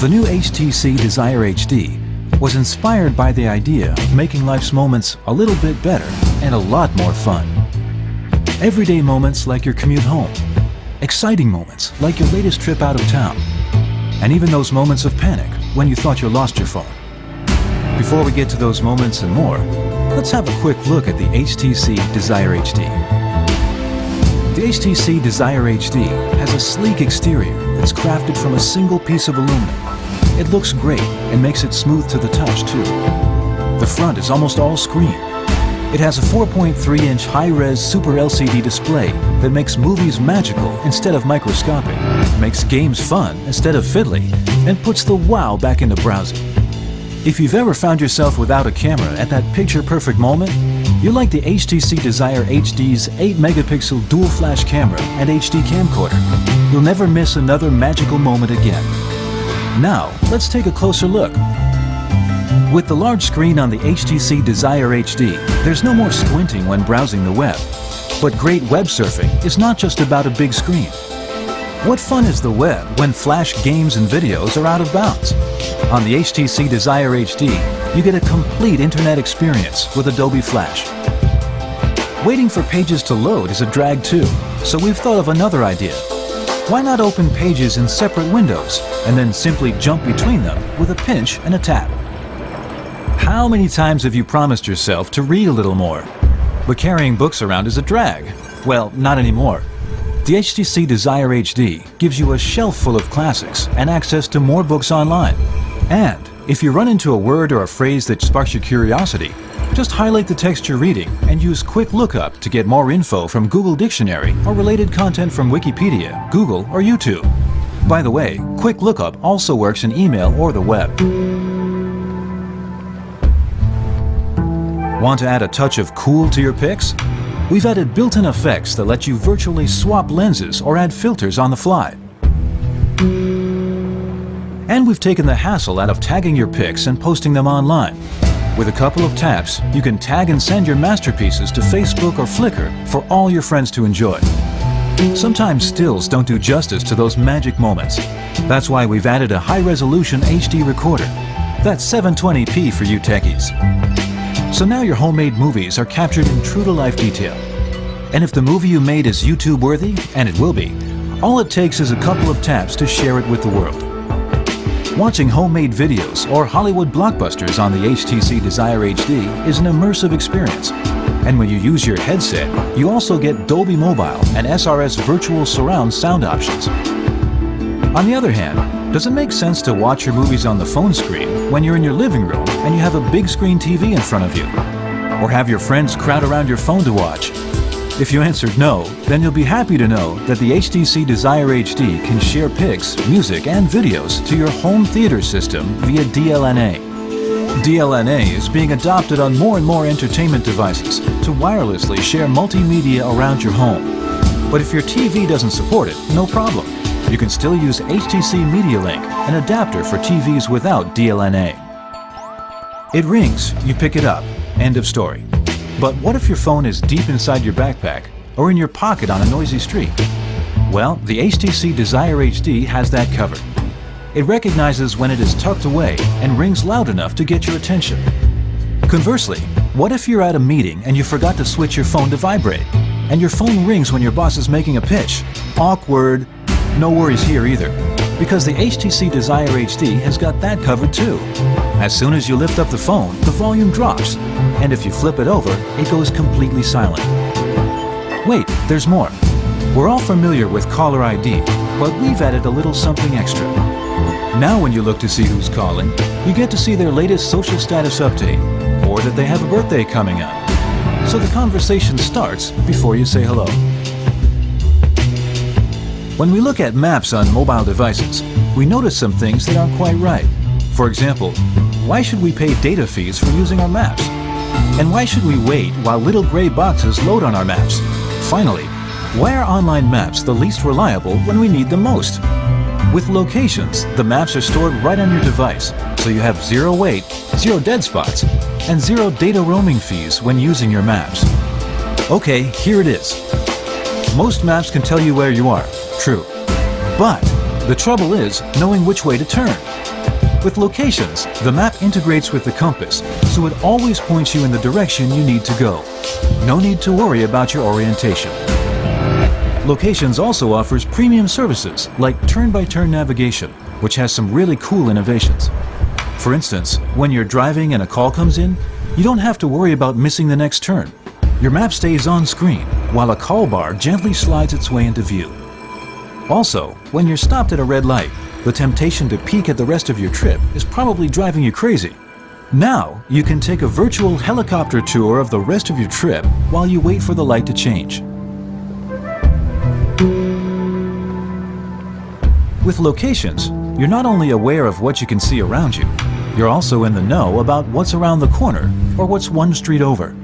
The new HTC Desire HD was inspired by the idea of making life's moments a little bit better and a lot more fun. Everyday moments like your commute home, exciting moments like your latest trip out of town, and even those moments of panic when you thought you lost your phone. Before we get to those moments and more, let's have a quick look at the HTC Desire HD. The HTC Desire HD has a sleek exterior that's crafted from a single piece of aluminum. It looks great and makes it smooth to the touch too. The front is almost all screen. It has a 4.3-inch high-res Super LCD display that makes movies magical instead of microscopic, makes games fun instead of fiddly, and puts the wow back into browsing. If you've ever found yourself without a camera at that picture-perfect moment, you'll like the HTC Desire HD's 8-megapixel dual-flash camera and HD camcorder. You'll never miss another magical moment again. Now, let's take a closer look. With the large screen on the HTC Desire HD, there's no more squinting when browsing the web. But great web surfing is not just about a big screen. What fun is the web when flash games and videos are out of bounds? On the HTC Desire HD, you get a complete internet experience with Adobe Flash. Waiting for pages to load is a drag too, so we've thought of another idea. Why not open pages in separate windows and then simply jump between them with a pinch and a tap? How many times have you promised yourself to read a little more? But carrying books around is a drag. Well, not anymore. The HTC Desire HD gives you a shelf full of classics and access to more books online. And if you run into a word or a phrase that sparks your curiosity, just highlight the text you're reading and use Quick Lookup to get more info from Google Dictionary or related content from Wikipedia, Google, or YouTube. By the way, Quick Lookup also works in email or the web. Want to add a touch of cool to your pics? We've added built-in effects that let you virtually swap lenses or add filters on the fly. And we've taken the hassle out of tagging your pics and posting them online. With a couple of taps, you can tag and send your masterpieces to Facebook or Flickr for all your friends to enjoy. Sometimes stills don't do justice to those magic moments. That's why we've added a high-resolution HD recorder. That's 720p for you techies. So now your homemade movies are captured in true-to-life detail. And if the movie you made is YouTube-worthy, and it will be, all it takes is a couple of taps to share it with the world. Watching homemade videos or Hollywood blockbusters on the HTC Desire HD is an immersive experience. And when you use your headset, you also get Dolby Mobile and SRS Virtual Surround sound options. On the other hand, does it make sense to watch your movies on the phone screen when you're in your living room and you have a big screen TV in front of you? Or have your friends crowd around your phone to watch? If you answered no, then you'll be happy to know that the HTC Desire HD can share pics, music, and videos to your home theater system via DLNA. DLNA is being adopted on more and more entertainment devices to wirelessly share multimedia around your home. But if your TV doesn't support it, no problem. You can still use HTC Media Link, an adapter for TVs without DLNA. It rings, you pick it up. End of story. But what if your phone is deep inside your backpack or in your pocket on a noisy street? Well, the HTC Desire HD has that covered. It recognizes when it is tucked away and rings loud enough to get your attention. Conversely, what if you're at a meeting and you forgot to switch your phone to vibrate, and your phone rings when your boss is making a pitch? Awkward. No worries here either, because the HTC Desire HD has got that covered too. As soon as you lift up the phone, the volume drops, and if you flip it over, it goes completely silent. Wait, there's more. We're all familiar with caller ID, but we've added a little something extra. Now when you look to see who's calling, you get to see their latest social status update, or that they have a birthday coming up. So the conversation starts before you say hello. When we look at maps on mobile devices, we notice some things that aren't quite right. For example, why should we pay data fees for using our maps? And why should we wait while little gray boxes load on our maps? Finally, why are online maps the least reliable when we need them most? With locations, the maps are stored right on your device, so you have zero wait, zero dead spots, and zero data roaming fees when using your maps. Okay, here it is. Most maps can tell you where you are, true. But the trouble is knowing which way to turn. With locations, the map integrates with the compass, so it always points you in the direction you need to go. No need to worry about your orientation. Locations also offers premium services like turn-by-turn navigation, which has some really cool innovations. For instance, when you're driving and a call comes in, you don't have to worry about missing the next turn. Your map stays on screen, while a call bar gently slides its way into view. Also, when you're stopped at a red light, the temptation to peek at the rest of your trip is probably driving you crazy. Now, you can take a virtual helicopter tour of the rest of your trip while you wait for the light to change. With locations, you're not only aware of what you can see around you, you're also in the know about what's around the corner or what's one street over.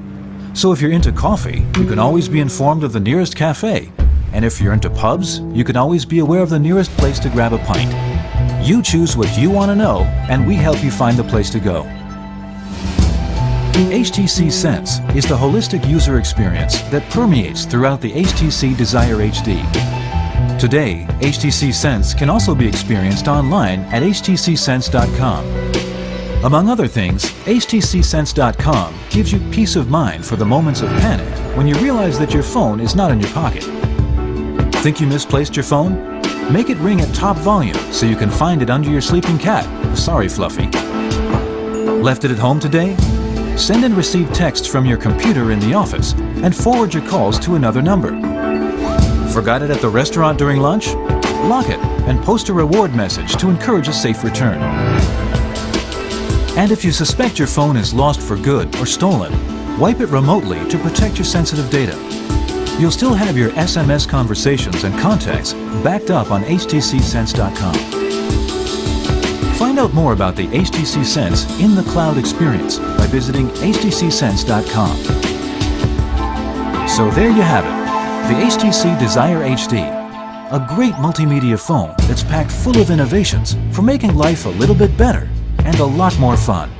So if you're into coffee, you can always be informed of the nearest cafe. And if you're into pubs, you can always be aware of the nearest place to grab a pint. You choose what you want to know, and we help you find the place to go. HTCSense is the holistic user experience that permeates throughout the HTC Desire HD. Today, HTCSense can also be experienced online at HTCSense.com. Among other things, HTCSense.com gives you peace of mind for the moments of panic when you realize that your phone is not in your pocket. Think you misplaced your phone? Make it ring at top volume so you can find it under your sleeping cat. Sorry, Fluffy. Left it at home today? Send and receive texts from your computer in the office and forward your calls to another number. Forgot it at the restaurant during lunch? Lock it and post a reward message to encourage a safe return. And if you suspect your phone is lost for good or stolen, wipe it remotely to protect your sensitive data. You'll still have your SMS conversations and contacts backed up on HTCSense.com. Find out more about the HTC Sense in the cloud experience by visiting HTCSense.com. So there you have it, the HTC Desire HD, a great multimedia phone that's packed full of innovations for making life a little bit better and a lot more fun.